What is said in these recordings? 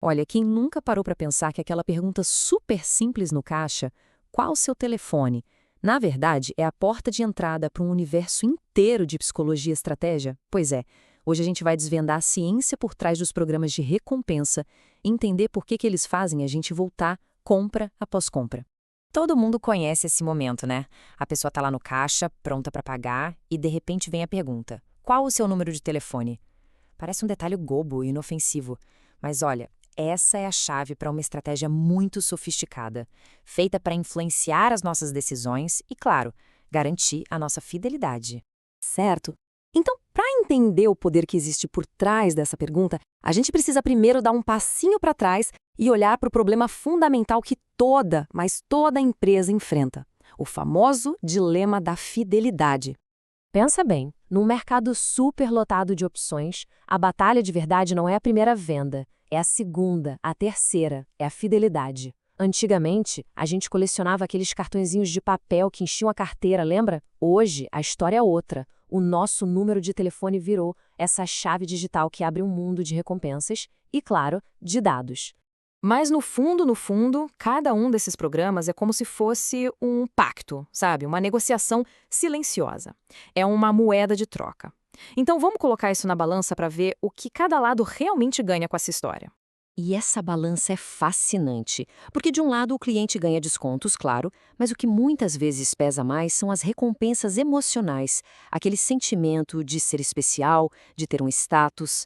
Olha, quem nunca parou para pensar que aquela pergunta super simples no caixa, qual o seu telefone? Na verdade, é a porta de entrada para um universo inteiro de psicologia e estratégia? Pois é, hoje a gente vai desvendar a ciência por trás dos programas de recompensa, entender por que eles fazem a gente voltar compra após compra. Todo mundo conhece esse momento, né? A pessoa tá lá no caixa, pronta para pagar, e de repente vem a pergunta: qual o seu número de telefone? Parece um detalhe bobo e inofensivo, mas olha, essa é a chave para uma estratégia muito sofisticada, feita para influenciar as nossas decisões e, claro, garantir a nossa fidelidade. Certo? Então, para entender o poder que existe por trás dessa pergunta, a gente precisa primeiro dar um passinho para trás e olhar para o problema fundamental que toda, mas toda empresa enfrenta: o famoso dilema da fidelidade. Pensa bem, num mercado superlotado de opções, a batalha de verdade não é a primeira venda, é a segunda, a terceira, é a fidelidade. Antigamente, a gente colecionava aqueles cartõezinhos de papel que enchiam a carteira, lembra? Hoje, a história é outra. O nosso número de telefone virou essa chave digital que abre um mundo de recompensas e, claro, de dados. Mas no fundo, cada um desses programas é como se fosse um pacto, sabe? Uma negociação silenciosa. É uma moeda de troca. Então vamos colocar isso na balança para ver o que cada lado realmente ganha com essa história. E essa balança é fascinante, porque de um lado o cliente ganha descontos, claro, mas o que muitas vezes pesa mais são as recompensas emocionais, aquele sentimento de ser especial, de ter um status.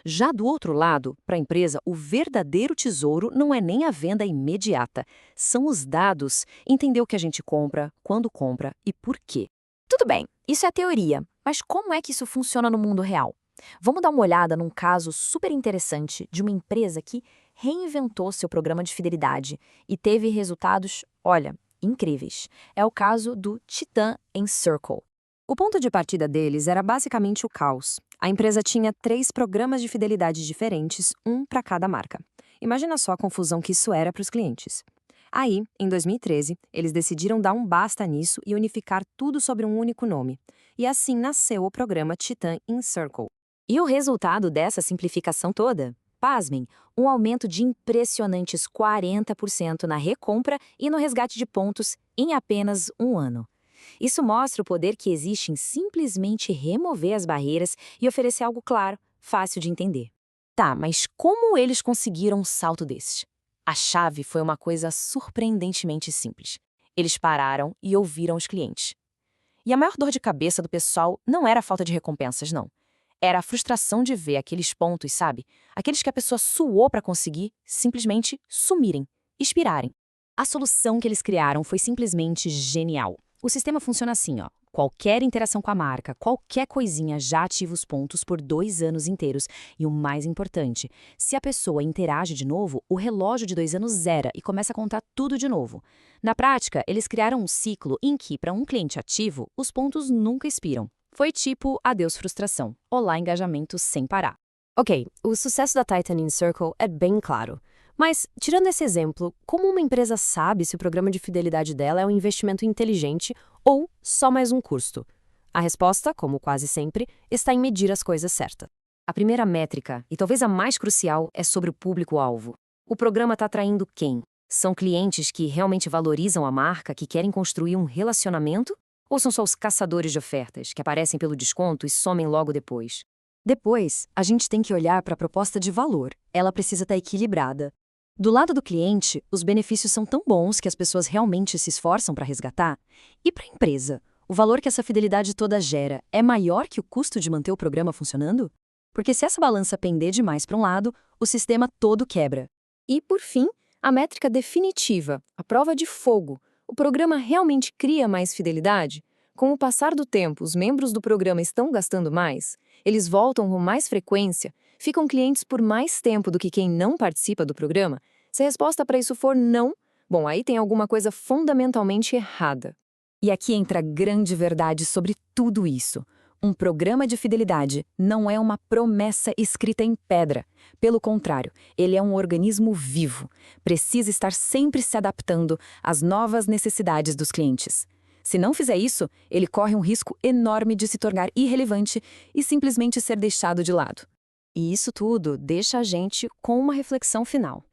Já do outro lado, para a empresa, o verdadeiro tesouro não é nem a venda imediata, são os dados, entender o que a gente compra, quando compra e por quê. Tudo bem, isso é teoria, mas como é que isso funciona no mundo real? Vamos dar uma olhada num caso super interessante de uma empresa que reinventou seu programa de fidelidade e teve resultados, olha, incríveis. É o caso do Titan Encircle. O ponto de partida deles era basicamente o caos. A empresa tinha 3 programas de fidelidade diferentes, um para cada marca. Imagina só a confusão que isso era para os clientes. Aí, em 2013, eles decidiram dar um basta nisso e unificar tudo sobre um único nome. E assim nasceu o programa Titan Encircle. E o resultado dessa simplificação toda? Pasmem, um aumento de impressionantes 40% na recompra e no resgate de pontos em apenas um ano. Isso mostra o poder que existe em simplesmente remover as barreiras e oferecer algo claro, fácil de entender. Tá, mas como eles conseguiram um salto desses? A chave foi uma coisa surpreendentemente simples. Eles pararam e ouviram os clientes. E a maior dor de cabeça do pessoal não era a falta de recompensas, não. Era a frustração de ver aqueles pontos, sabe? Aqueles que a pessoa suou para conseguir, simplesmente sumirem, expirarem. A solução que eles criaram foi simplesmente genial. O sistema funciona assim, ó. Qualquer interação com a marca, qualquer coisinha já ativa os pontos por 2 anos inteiros. E o mais importante, se a pessoa interage de novo, o relógio de 2 anos zera e começa a contar tudo de novo. Na prática, eles criaram um ciclo em que, para um cliente ativo, os pontos nunca expiram. Foi tipo adeus frustração, olá engajamento sem parar. Ok, o sucesso da Titan Encircle é bem claro. Mas, tirando esse exemplo, como uma empresa sabe se o programa de fidelidade dela é um investimento inteligente ou só mais um custo? A resposta, como quase sempre, está em medir as coisas certas. A primeira métrica, e talvez a mais crucial, é sobre o público-alvo. O programa está atraindo quem? São clientes que realmente valorizam a marca, que querem construir um relacionamento? Ou são só os caçadores de ofertas, que aparecem pelo desconto e somem logo depois? Depois, a gente tem que olhar para a proposta de valor. Ela precisa estar equilibrada. Do lado do cliente, os benefícios são tão bons que as pessoas realmente se esforçam para resgatar. E para a empresa, o valor que essa fidelidade toda gera é maior que o custo de manter o programa funcionando? Porque se essa balança pender demais para um lado, o sistema todo quebra. E, por fim, a métrica definitiva, a prova de fogo. O programa realmente cria mais fidelidade? Com o passar do tempo, os membros do programa estão gastando mais? Eles voltam com mais frequência? Ficam clientes por mais tempo do que quem não participa do programa? Se a resposta para isso for não, bom, aí tem alguma coisa fundamentalmente errada. E aqui entra a grande verdade sobre tudo isso. Um programa de fidelidade não é uma promessa escrita em pedra. Pelo contrário, ele é um organismo vivo. Precisa estar sempre se adaptando às novas necessidades dos clientes. Se não fizer isso, ele corre um risco enorme de se tornar irrelevante e simplesmente ser deixado de lado. E isso tudo deixa a gente com uma reflexão final.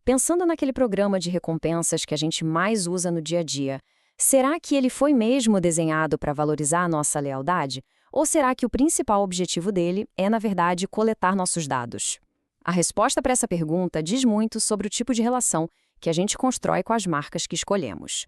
Pensando naquele programa de recompensas que a gente mais usa no dia a dia, será que ele foi mesmo desenhado para valorizar a nossa lealdade? Ou será que o principal objetivo dele é, na verdade, coletar nossos dados? A resposta para essa pergunta diz muito sobre o tipo de relação que a gente constrói com as marcas que escolhemos.